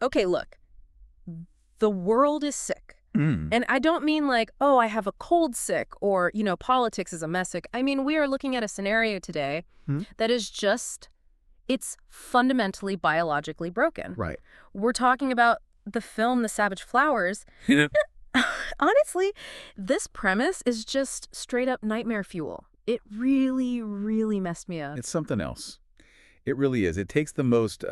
Okay, look. The world is sick. Mm. And I don't mean like, oh, I have a cold sick or, politics is a mess sick. I mean, we are looking at a scenario today that is just, it's fundamentally biologically broken. Right. We're talking about the film The Savage Flowers. Honestly, this premise is just straight up nightmare fuel. It really, really messed me up. It's something else. It really is. It takes the most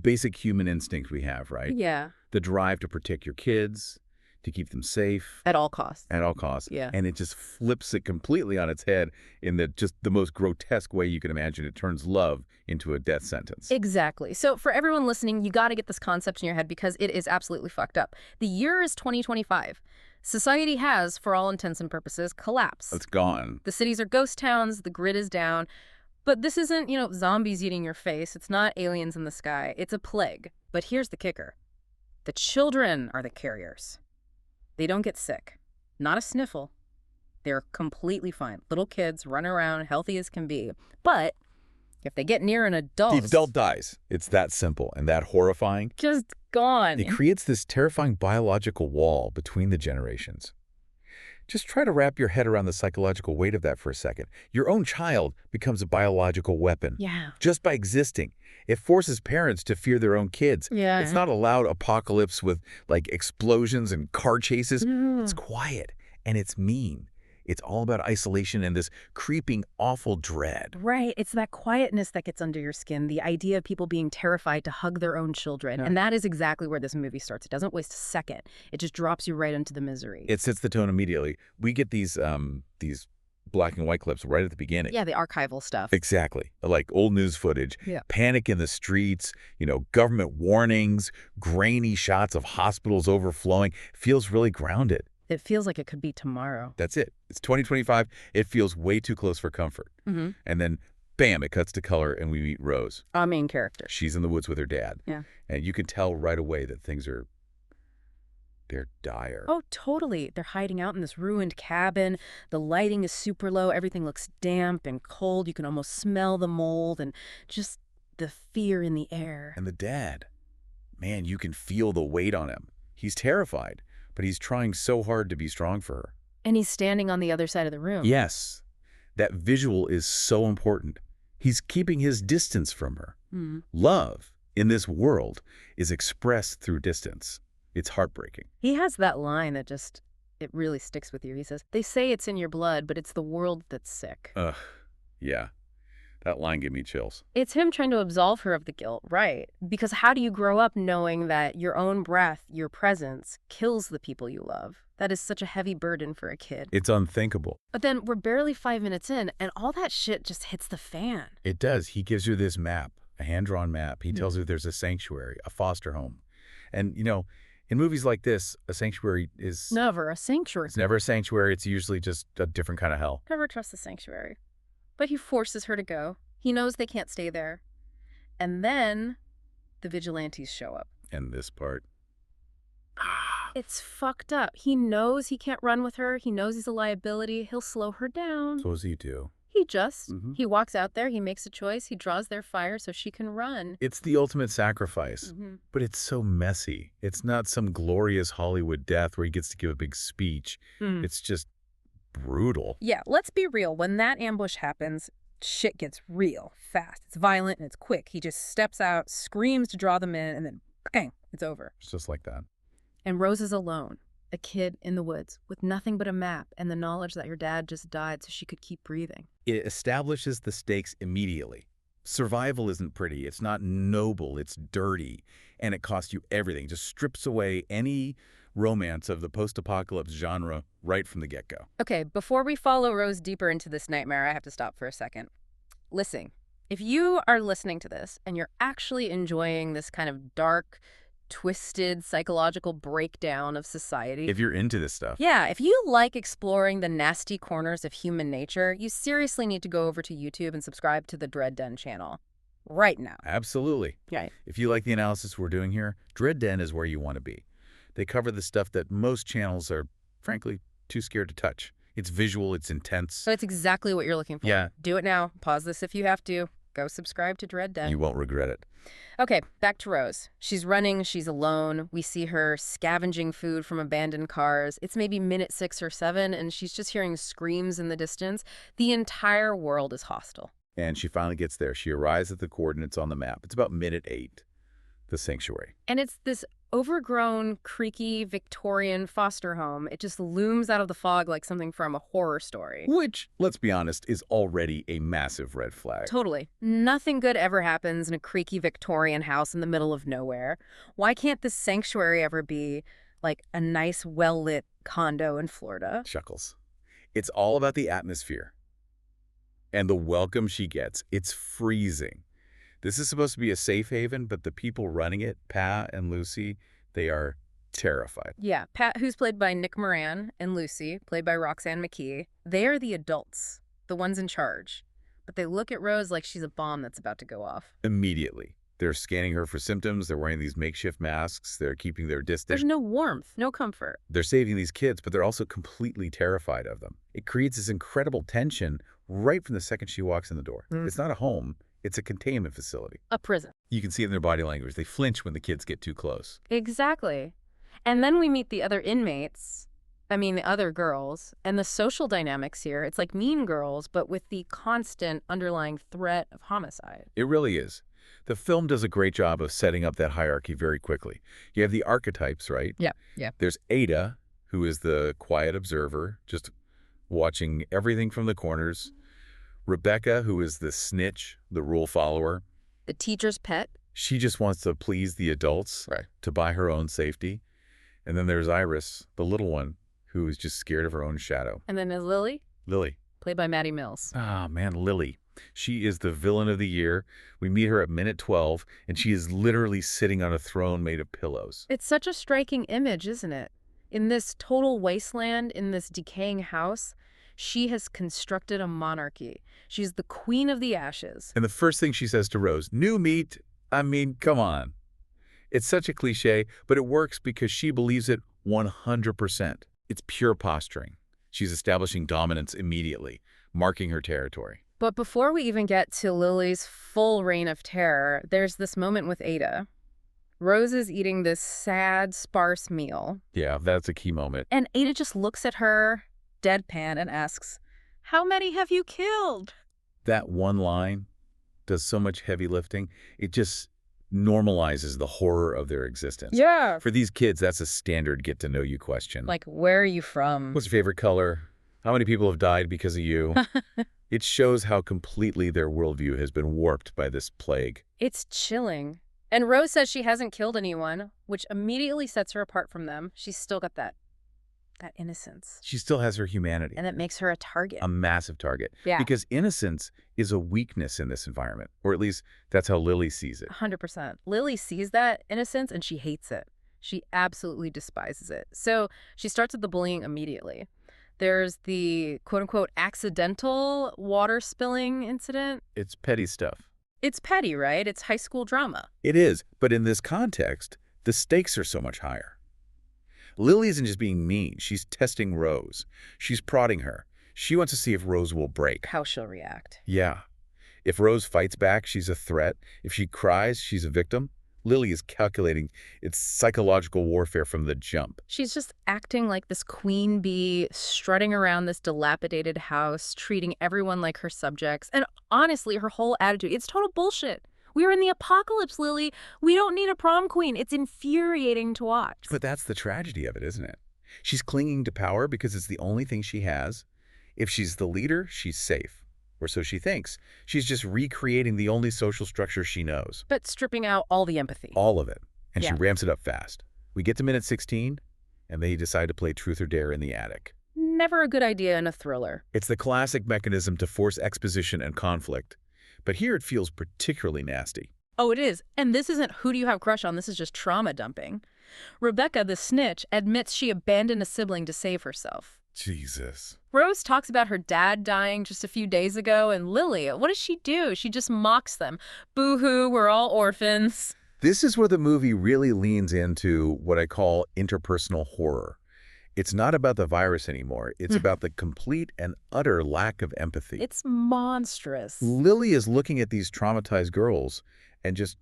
basic human instinct we have, right? Yeah. The drive to protect your kids, to keep them safe. At all costs. At all costs. Yeah. And it just flips it completely on its head in the most grotesque way you can imagine. It turns love into a death sentence. Exactly. So for everyone listening, you got to get this concept in your head because it is absolutely fucked up. The year is 2025. Society has, for all intents and purposes, collapsed. It's gone. The cities are ghost towns. The grid is down. But this isn't, zombies eating your face. It's not aliens in the sky. It's a plague. But here's the kicker. The children are the carriers. They don't get sick. Not a sniffle. They're completely fine. Little kids run around, healthy as can be. But if they get near an adult... The adult dies. It's that simple and that horrifying. Just gone. It creates this terrifying biological wall between the generations. Just try to wrap your head around the psychological weight of that for a second. Your own child becomes a biological weapon. Yeah. Just by existing. It forces parents to fear their own kids. Yeah. It's not a loud apocalypse with, explosions and car chases. Mm. It's quiet, and it's mean. It's all about isolation and this creeping, awful dread. Right. It's that quietness that gets under your skin, the idea of people being terrified to hug their own children. Yeah. And that is exactly where this movie starts. It doesn't waste a second. It just drops you right into the misery. It sets the tone immediately. We get these black and white clips right at the beginning. Yeah, the archival stuff. Exactly. Like old news footage, panic in the streets, government warnings, grainy shots of hospitals overflowing. Feels really grounded. It feels like it could be tomorrow. That's it. It's 2025. It feels way too close for comfort. Mm-hmm. And then, bam, it cuts to color and we meet Rose. Our main character. She's in the woods with her dad. Yeah. And you can tell right away that they're dire. Oh, totally. They're hiding out in this ruined cabin. The lighting is super low. Everything looks damp and cold. You can almost smell the mold and just the fear in the air. And the dad, man, you can feel the weight on him. He's terrified. But he's trying so hard to be strong for her. And he's standing on the other side of the room. Yes. That visual is so important. He's keeping his distance from her. Mm. Love in this world is expressed through distance. It's heartbreaking. He has that line that it really sticks with you. He says, they say it's in your blood, but it's the world that's sick. Ugh, yeah. That line gave me chills. It's him trying to absolve her of the guilt, right? Because how do you grow up knowing that your own breath, your presence, kills the people you love? That is such a heavy burden for a kid. It's unthinkable. But then we're barely 5 minutes in, and all that shit just hits the fan. It does. He gives her this map, a hand-drawn map. He tells her there's a sanctuary, a foster home. And, in movies like this, a sanctuary is... Never a sanctuary. It's never a sanctuary. It's usually just a different kind of hell. Never trust the sanctuary. But he forces her to go. He knows they can't stay there. And then the vigilantes show up. And this part. It's fucked up. He knows he can't run with her. He knows he's a liability. He'll slow her down. So does he do. He walks out there. He makes a choice. He draws their fire so she can run. It's the ultimate sacrifice. But it's so messy. It's not some glorious Hollywood death where he gets to give a big speech. It's just brutal. Yeah, let's be real. When that ambush happens, shit gets real fast. It's violent and it's quick. He just steps out, screams to draw them in, and then bang, it's over. It's just like that. And Rose is alone, a kid in the woods with nothing but a map and the knowledge that her dad just died so she could keep breathing. It establishes the stakes immediately. Survival isn't pretty. It's not noble. It's dirty. And it costs you everything. Just strips away any romance of the post-apocalypse genre right from the get-go. Okay, before we follow Rose deeper into this nightmare, I have to stop for a second. Listen, if you are listening to this and you're actually enjoying this kind of dark, twisted psychological breakdown of society... If you're into this stuff. Yeah, if you like exploring the nasty corners of human nature, you seriously need to go over to YouTube and subscribe to the Dread Den channel. Right now. Absolutely. Right. If you like the analysis we're doing here, Dread Den is where you want to be. They cover the stuff that most channels are, frankly, too scared to touch. It's visual, it's intense. So it's exactly what you're looking for. Yeah. Do it now. Pause this if you have to. Go subscribe to Dread Den. You won't regret it. Okay, back to Rose. She's running, she's alone. We see her scavenging food from abandoned cars. It's maybe minute 6 or 7, and she's just hearing screams in the distance. The entire world is hostile. And she finally gets there. She arrives at the coordinates on the map. It's about minute 8, the sanctuary. And it's this overgrown, creaky Victorian foster home. It just looms out of the fog like something from a horror story. Which, let's be honest, is already a massive red flag. Totally. Nothing good ever happens in a creaky Victorian house in the middle of nowhere. Why can't this sanctuary ever be like a nice, well-lit condo in Florida? Chuckles. It's all about the atmosphere. And the welcome she gets. It's freezing. This is supposed to be a safe haven, but the people running it, Pat and Lucy, they are terrified. Yeah, Pat, who's played by Nick Moran, and Lucy, played by Roxanne McKee, they are the adults, the ones in charge. But they look at Rose like she's a bomb that's about to go off. Immediately. They're scanning her for symptoms. They're wearing these makeshift masks. They're keeping their distance. There's no warmth, no comfort. They're saving these kids, but they're also completely terrified of them. It creates this incredible tension right from the second she walks in the door. It's not a home. It's a containment facility. A prison. You can see it in their body language. They flinch when the kids get too close. Exactly. And then we meet the other inmates, the other girls, and the social dynamics here. It's like Mean Girls, but with the constant underlying threat of homicide. It really is. The film does a great job of setting up that hierarchy very quickly. You have the archetypes, right? Yeah. There's Ada, who is the quiet observer, just watching everything from the corners. Rebecca, who is the snitch, the rule follower. The teacher's pet. She just wants to please the adults to buy her own safety. And then there's Iris, the little one, who is just scared of her own shadow. And then there's Lily. Lily. Played by Maddie Mills. Ah, man, Lily. She is the villain of the year. We meet her at minute 12, and she is literally sitting on a throne made of pillows. It's such a striking image, isn't it? In this total wasteland, in this decaying house, she has constructed a monarchy. She's the queen of the ashes. And the first thing she says to Rose, new meat? Come on. It's such a cliche, but it works because she believes it 100%. It's pure posturing. She's establishing dominance immediately, marking her territory. But before we even get to Lily's full reign of terror, there's this moment with Ada. Rose is eating this sad, sparse meal. Yeah, that's a key moment. And Ada just looks at her, deadpan, and asks, "How many have you killed?" That one line does so much heavy lifting. It just normalizes the horror of their existence. Yeah. For these kids, that's a standard get-to-know-you question. Like, where are you from? What's your favorite color? How many people have died because of you? It shows how completely their worldview has been warped by this plague. It's chilling. And Rose says she hasn't killed anyone, which immediately sets her apart from them. She's still got that innocence. She still has her humanity. And that makes her a target. A massive target. Yeah. Because innocence is a weakness in this environment. Or at least that's how Lily sees it. 100%. Lily sees that innocence and she hates it. She absolutely despises it. So she starts with the bullying immediately. There's the quote-unquote accidental water spilling incident. It's petty stuff. It's petty, right? It's high school drama. It is. But in this context, the stakes are so much higher. Lily isn't just being mean. She's testing Rose. She's prodding her. She wants to see if Rose will break. How she'll react. Yeah. If Rose fights back, she's a threat. If she cries, she's a victim. Lily is calculating its psychological warfare from the jump. She's just acting like this queen bee, strutting around this dilapidated house, treating everyone like her subjects. And honestly, her whole attitude, it's total bullshit. We are in the apocalypse, Lily. We don't need a prom queen. It's infuriating to watch. But that's the tragedy of it, isn't it? She's clinging to power because it's the only thing she has. If she's the leader, she's safe. Or so she thinks. She's just recreating the only social structure she knows. But stripping out all the empathy. All of it. And Yeah. she ramps it up fast. We get to minute 16, and they decide to play truth or dare in the attic. Never a good idea in a thriller. It's the classic mechanism to force exposition and conflict. But here it feels particularly nasty. Oh, it is. And this isn't who do you have a crush on, this is just trauma dumping. Rebecca, the snitch, admits she abandoned a sibling to save herself. Jesus. Rose talks about her dad dying just a few days ago, and Lily, what does she do? She just mocks them. Boo-hoo, we're all orphans. This is where the movie really leans into what I call interpersonal horror. It's not about the virus anymore. It's about the complete and utter lack of empathy. It's monstrous. Lily is looking at these traumatized girls and just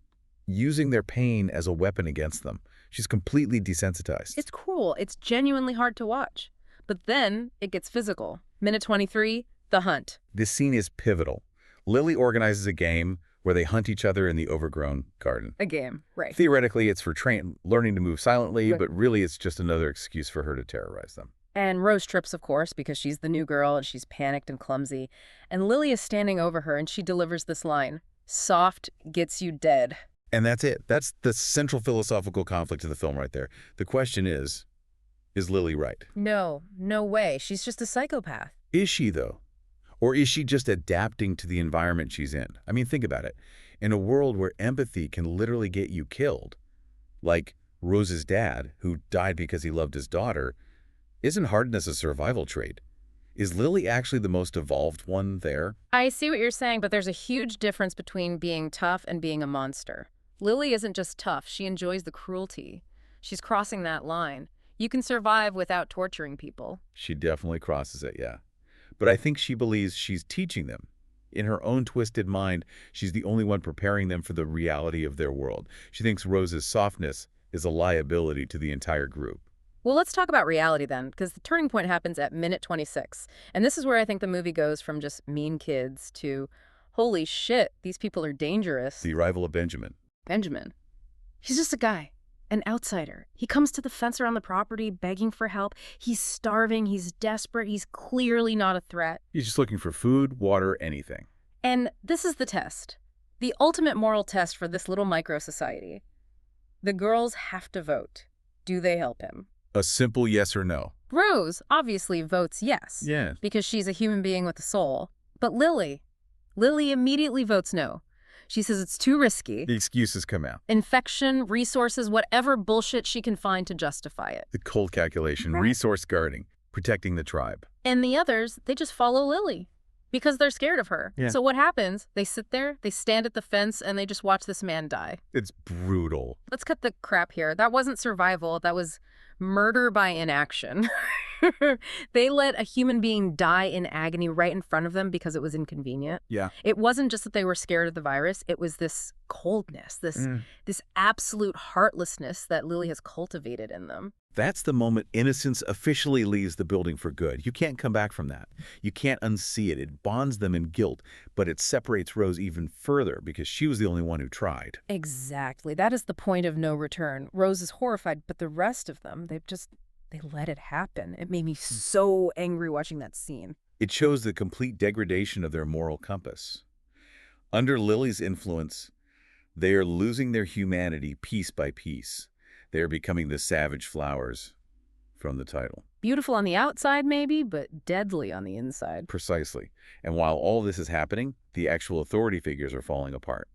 using their pain as a weapon against them. She's completely desensitized. It's cruel. It's genuinely hard to watch. But then it gets physical. Minute 23, the hunt. This scene is pivotal. Lily organizes a game where they hunt each other in the overgrown garden. A game, right. Theoretically, it's for learning to move silently, Right. but really it's just another excuse for her to terrorize them. And Rose trips, of course, because she's the new girl and she's panicked and clumsy. And Lily is standing over her and she delivers this line, "Soft gets you dead." And that's it. That's the central philosophical conflict of the film right there. The question is Lily right? No, no way. She's just a psychopath. Is she, though? Or is she just adapting to the environment she's in? I mean, think about it. In a world where empathy can literally get you killed, like Rose's dad, who died because he loved his daughter, isn't hardness a survival trait? Is Lily actually the most evolved one there? I see what you're saying, but there's a huge difference between being tough and being a monster. Lily isn't just tough. She enjoys the cruelty. She's crossing that line. You can survive without torturing people. She definitely crosses it, yeah. But I think she believes she's teaching them. In her own twisted mind, she's the only one preparing them for the reality of their world. She thinks Rose's softness is a liability to the entire group. Well, let's talk about reality then, because the turning point happens at minute 26. And this is where I think the movie goes from just mean kids to, holy shit, these people are dangerous. The arrival of Benjamin. Benjamin. He's just a guy, an outsider. He comes to the fence around the property begging for help. He's starving. He's desperate. He's clearly not a threat. He's just looking for food, water, anything. And this is the test. The ultimate moral test for this little micro-society. The girls have to vote. Do they help him? A simple yes or no. Rose obviously votes yes. Yeah. Because she's a human being with a soul. But Lily immediately votes no. She says it's too risky. The excuses come out. Infection, resources, whatever bullshit she can find to justify it. The cold calculation, resource guarding, protecting the tribe. And the others, they just follow Lily because they're scared of her. Yeah. So what happens? They sit there, they stand at the fence, and they just watch this man die. It's brutal. Let's cut the crap here. That wasn't survival. That was murder by inaction. They let a human being die in agony right in front of them because it was inconvenient. Yeah. It wasn't just that they were scared of the virus. It was this coldness, this absolute heartlessness that Lily has cultivated in them. That's the moment innocence officially leaves the building for good. You can't come back from that. You can't unsee it. It bonds them in guilt, but it separates Rose even further because she was the only one who tried. Exactly. That is the point of no return. Rose is horrified, but the rest of them, they let it happen. It made me so angry watching that scene. It shows the complete degradation of their moral compass. Under Lily's influence, they are losing their humanity piece by piece. They are becoming the savage flowers from the title. Beautiful on the outside, maybe, but deadly on the inside. Precisely. And while all this is happening, the actual authority figures are falling apart.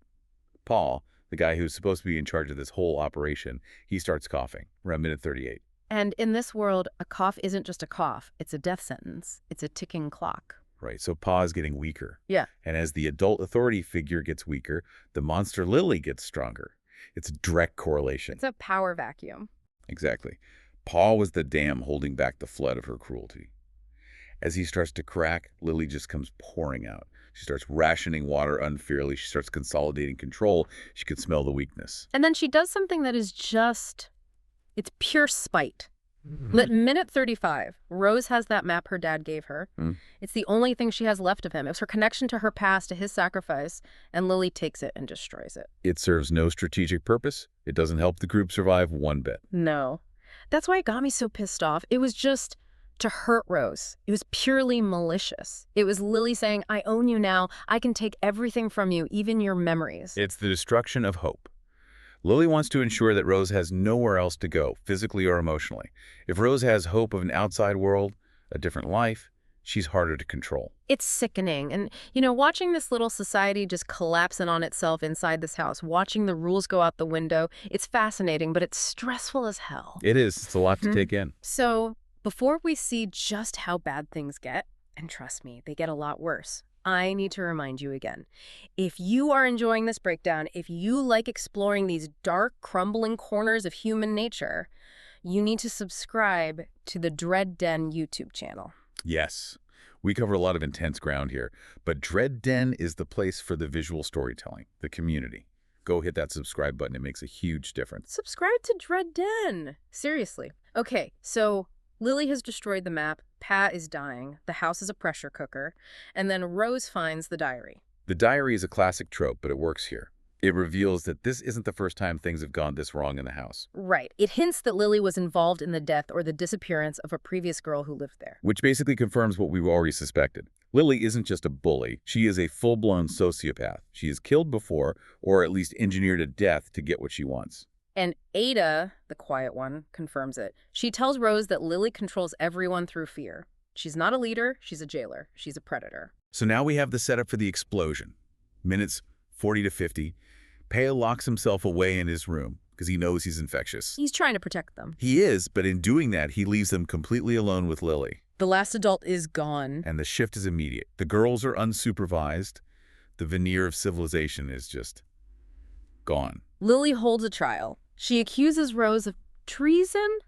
Paul, the guy who's supposed to be in charge of this whole operation, he starts coughing around minute 38. And in this world, a cough isn't just a cough. It's a death sentence. It's a ticking clock. Right, so Pa is getting weaker. Yeah. And as the adult authority figure gets weaker, the monster Lily gets stronger. It's a direct correlation. It's a power vacuum. Exactly. Paul was the dam holding back the flood of her cruelty. As he starts to crack, Lily just comes pouring out. She starts rationing water unfairly. She starts consolidating control. She could smell the weakness. And then she does something that is just, it's pure spite. Minute 35, Rose has that map her dad gave her. It's the only thing she has left of him. It was her connection to her past, to his sacrifice, and Lily takes it and destroys it. It serves no strategic purpose. It doesn't help the group survive one bit. No. That's why it got me so pissed off. It was just to hurt Rose. It was purely malicious. It was Lily saying, I own you now. I can take everything from you, even your memories. It's the destruction of hope. Lily wants to ensure that Rose has nowhere else to go, physically or emotionally. If Rose has hope of an outside world, a different life, she's harder to control. It's sickening. And, watching this little society just collapse in on itself inside this house, watching the rules go out the window, it's fascinating, but it's stressful as hell. It is. It's a lot to take in. So, before we see just how bad things get, and trust me, they get a lot worse, I need to remind you again. If you are enjoying this breakdown, if you like exploring these dark, crumbling corners of human nature, you need to subscribe to the Dread Den YouTube channel. Yes, we cover a lot of intense ground here, but Dread Den is the place for the visual storytelling, the community. Go hit that subscribe button. It makes a huge difference. Subscribe to Dread Den. Seriously. Okay, so Lily has destroyed the map, Pat is dying, the house is a pressure cooker, and then Rose finds the diary. The diary is a classic trope, but it works here. It reveals that this isn't the first time things have gone this wrong in the house. Right. It hints that Lily was involved in the death or the disappearance of a previous girl who lived there. Which basically confirms what we've already suspected. Lily isn't just a bully. She is a full-blown sociopath. She has killed before, or at least engineered a death to get what she wants. And Ada, the quiet one, confirms it. She tells Rose that Lily controls everyone through fear. She's not a leader, she's a jailer. She's a predator. So now we have the setup for the explosion. Minutes 40 to 50. Pale locks himself away in his room because he knows he's infectious. He's trying to protect them. He is, but in doing that, he leaves them completely alone with Lily. The last adult is gone. And the shift is immediate. The girls are unsupervised. The veneer of civilization is just gone. Lily holds a trial. She accuses Rose of treason?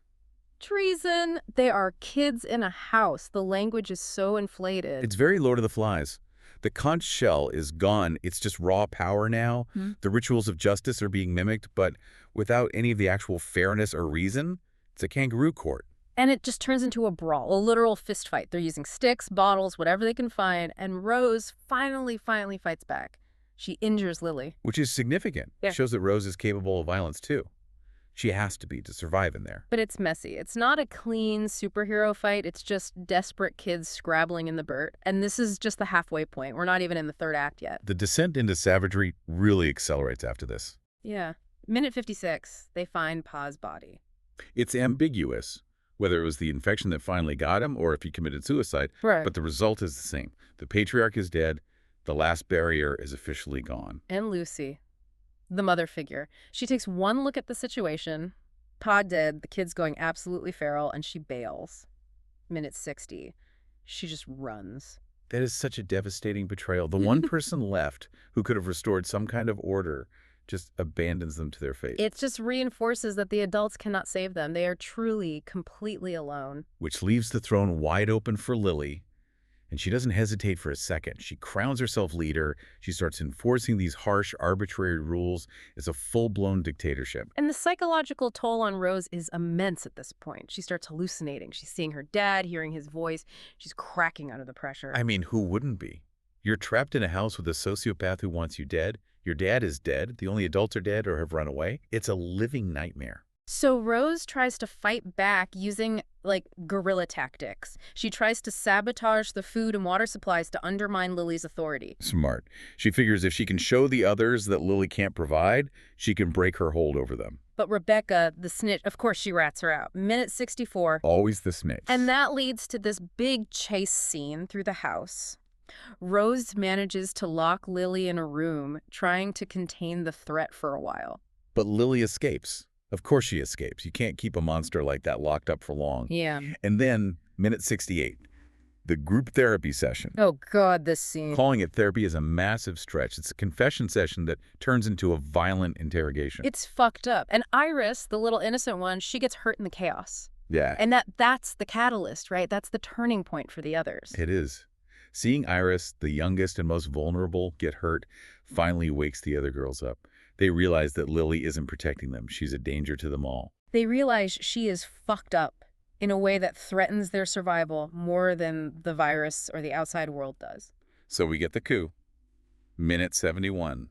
Treason? They are kids in a house. The language is so inflated. It's very Lord of the Flies. The conch shell is gone. It's just raw power now. The rituals of justice are being mimicked, but without any of the actual fairness or reason. It's a kangaroo court. And it just turns into a brawl, a literal fist fight. They're using sticks, bottles, whatever they can find, and Rose finally fights back. She injures Lily. Which is significant. Yeah. It shows that Rose is capable of violence, too. She has to be to survive in there. But it's messy. It's not a clean superhero fight. It's just desperate kids scrabbling in the dirt. And this is just the halfway point. We're not even in the third act yet. The descent into savagery really accelerates after this. Yeah. Minute 56, they find Pa's body. It's ambiguous, whether it was the infection that finally got him or if he committed suicide, Right. but the result is the same. The patriarch is dead. The last barrier is officially gone. And Lucy, the mother figure. She takes one look at the situation. Pa dead, the kid's going absolutely feral, and she bails. Minute 60. She just runs. That is such a devastating betrayal. The one person left who could have restored some kind of order just abandons them to their fate. It just reinforces that the adults cannot save them. They are truly, completely alone. Which leaves the throne wide open for Lily. And she doesn't hesitate for a second. She crowns herself leader. She starts enforcing these harsh, arbitrary rules. It's a full-blown dictatorship. And the psychological toll on Rose is immense at this point. She starts hallucinating. She's seeing her dad, hearing his voice. She's cracking under the pressure. I mean, who wouldn't be? You're trapped in a house with a sociopath who wants you dead. Your dad is dead. The only adults are dead or have run away. It's a living nightmare. So Rose tries to fight back using, guerrilla tactics. She tries to sabotage the food and water supplies to undermine Lily's authority. Smart. She figures if she can show the others that Lily can't provide, she can break her hold over them. But Rebecca, the snitch, of course she rats her out. Minute 64. Always the snitch. And that leads to this big chase scene through the house. Rose manages to lock Lily in a room, trying to contain the threat for a while. But Lily escapes. Of course she escapes. You can't keep a monster like that locked up for long. Yeah. And then, minute 68, the group therapy session. Oh, God, this scene. Calling it therapy is a massive stretch. It's a confession session that turns into a violent interrogation. It's fucked up. And Iris, the little innocent one, she gets hurt in the chaos. Yeah. And that's the catalyst, right? That's the turning point for the others. It is. Seeing Iris, the youngest and most vulnerable, get hurt finally wakes the other girls up. They realize that Lily isn't protecting them. She's a danger to them all. They realize she is fucked up in a way that threatens their survival more than the virus or the outside world does. So we get the coup. Minute 71.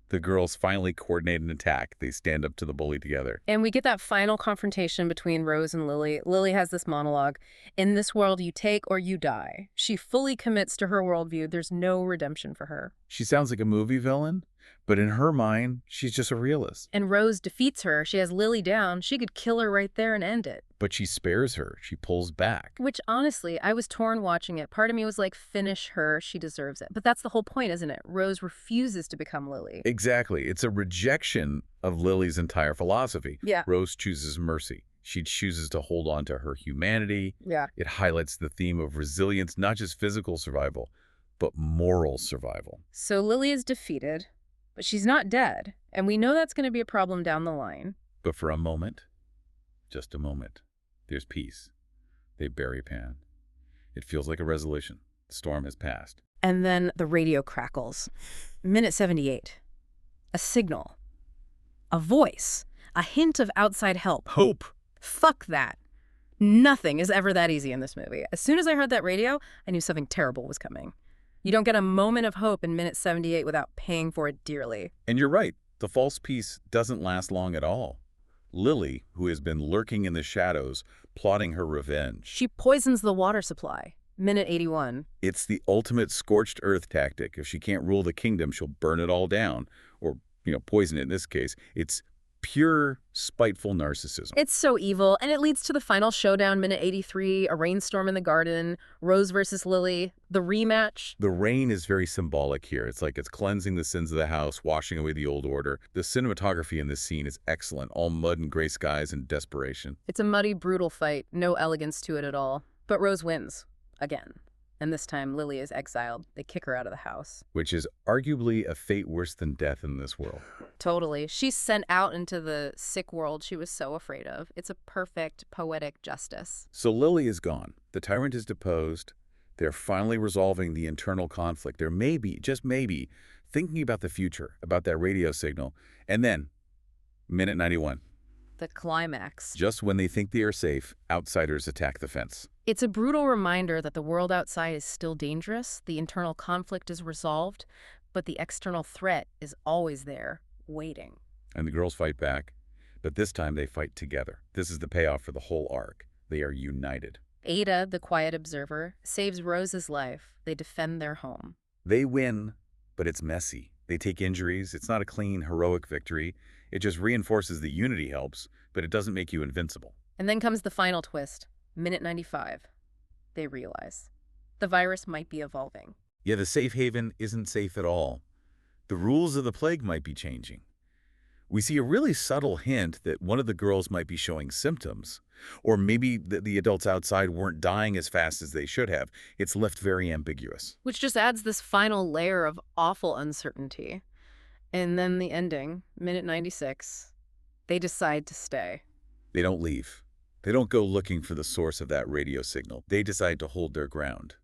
The girls finally coordinate an attack. They stand up to the bully together. And we get that final confrontation between Rose and Lily. Lily has this monologue. In this world, you take or you die. She fully commits to her worldview. There's no redemption for her. She sounds like a movie villain, but in her mind, she's just a realist. And Rose defeats her. She has Lily down. She could kill her right there and end it. But she spares her. She pulls back. Which, honestly, I was torn watching it. Part of me was like, finish her. She deserves it. But that's the whole point, isn't it? Rose refuses to become Lily. Exactly. It's a rejection of Lily's entire philosophy. Yeah. Rose chooses mercy. She chooses to hold on to her humanity. Yeah. It highlights the theme of resilience, not just physical survival, but moral survival. So Lily is defeated, but she's not dead. And we know that's going to be a problem down the line. But for a moment, Just a moment. There's peace. They bury Pan. It feels like a resolution. The storm has passed. And then the radio crackles. Minute 78. A signal. A voice. A hint of outside help. Hope! Fuck that. Nothing is ever that easy in this movie. As soon as I heard that radio, I knew something terrible was coming. You don't get a moment of hope in minute 78 without paying for it dearly. And you're right. The false peace doesn't last long at all. Lily, who has been lurking in the shadows, plotting her revenge. She poisons the water supply. Minute 81. It's the ultimate scorched earth tactic. If she can't rule the kingdom, she'll burn it all down. Or, poison it in this case. It's pure, spiteful narcissism. It's so evil, and it leads to the final showdown, minute 83, a rainstorm in the garden, Rose versus Lily, the rematch. The rain is very symbolic here. It's like it's cleansing the sins of the house, washing away the old order. The cinematography in this scene is excellent, all mud and gray skies and desperation. It's a muddy, brutal fight, no elegance to it at all. But Rose wins. Again. And this time, Lily is exiled. They kick her out of the house. Which is arguably a fate worse than death in this world. Totally. She's sent out into the sick world she was so afraid of. It's a perfect, poetic justice. So Lily is gone. The tyrant is deposed. They're finally resolving the internal conflict. They're maybe, just maybe, thinking about the future, about that radio signal. And then, minute 91. The climax. Just when they think they are safe, outsiders attack the fence. It's a brutal reminder that the world outside is still dangerous, the internal conflict is resolved, but the external threat is always there, waiting. And the girls fight back, but this time they fight together. This is the payoff for the whole arc. They are united. Ada, the quiet observer, saves Rose's life. They defend their home. They win, but it's messy. They take injuries. It's not a clean, heroic victory. It just reinforces that unity helps, but it doesn't make you invincible. And then comes the final twist. Minute 95. They realize the virus might be evolving. Yeah, the safe haven isn't safe at all. The rules of the plague might be changing. We see a really subtle hint that one of the girls might be showing symptoms, or maybe the adults outside weren't dying as fast as they should have. It's left very ambiguous. Which just adds this final layer of awful uncertainty. And then the ending, minute 96. They decide to stay. They don't leave. They don't go looking for the source of that radio signal. They decide to hold their ground,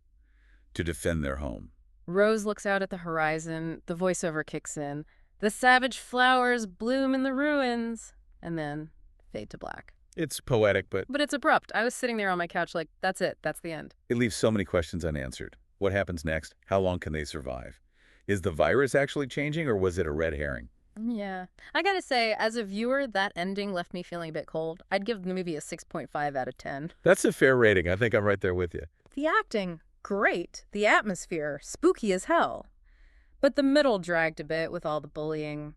to defend their home. Rose looks out at the horizon. The voiceover kicks in. The savage flowers bloom in the ruins. And then fade to black. It's poetic, but it's abrupt. I was sitting there on my couch like, that's it. That's the end. it leaves so many questions unanswered. What happens next? How long can they survive? Is the virus actually changing, or was it a red herring? Yeah. I gotta say, as a viewer, that ending left me feeling a bit cold. I'd give the movie a 6.5 out of 10. That's a fair rating. I think I'm right there with you. The acting, great. The atmosphere, spooky as hell. But the middle dragged a bit with all the bullying.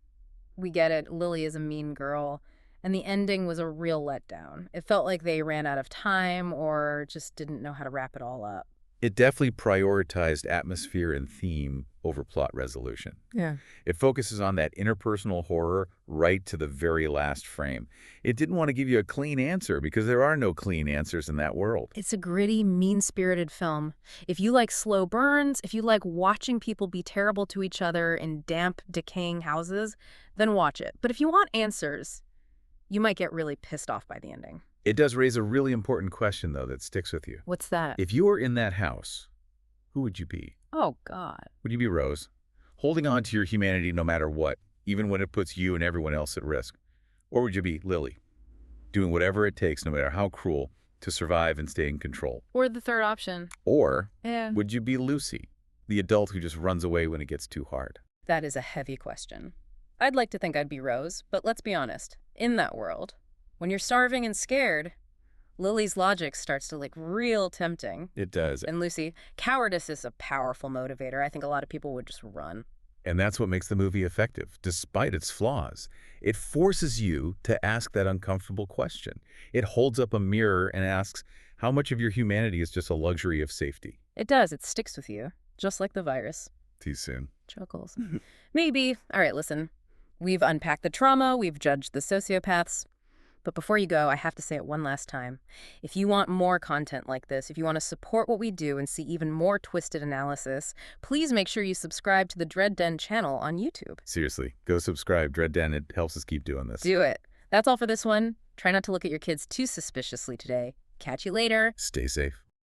We get it, Lily is a mean girl. And the ending was a real letdown. It felt like they ran out of time or just didn't know how to wrap it all up. It definitely prioritized atmosphere and theme over plot resolution. Yeah. It focuses on that interpersonal horror right to the very last frame. It didn't want to give you a clean answer because there are no clean answers in that world. It's a gritty, mean-spirited film. If you like slow burns, if you like watching people be terrible to each other in damp, decaying houses, then watch it. But if you want answers, you might get really pissed off by the ending. It does raise a really important question, though, that sticks with you. What's that? If you were in that house, who would you be? Oh, God. Would you be Rose, holding on to your humanity no matter what, even when it puts you and everyone else at risk? Or would you be Lily, doing whatever it takes, no matter how cruel, to survive and stay in control? Or the third option. Or Yeah. would you be Lucy, the adult who just runs away when it gets too hard? That is a heavy question. I'd like to think I'd be Rose, but let's be honest. In that world, when you're starving and scared, Lily's logic starts to look real tempting. It does. And Lucy, cowardice is a powerful motivator. I think a lot of people would just run. And that's what makes the movie effective, despite its flaws. It forces you to ask that uncomfortable question. It holds up a mirror and asks how much of your humanity is just a luxury of safety. It does. It sticks with you, just like the virus. Too soon. Chuckles. Maybe. All right, listen. We've unpacked the trauma. We've judged the sociopaths. But before you go, I have to say it one last time. If you want more content like this, if you want to support what we do and see even more twisted analysis, please make sure you subscribe to the Dread Den channel on YouTube. Seriously, go subscribe, Dread Den. It helps us keep doing this. Do it. That's all for this one. Try not to look at your kids too suspiciously today. Catch you later. Stay safe.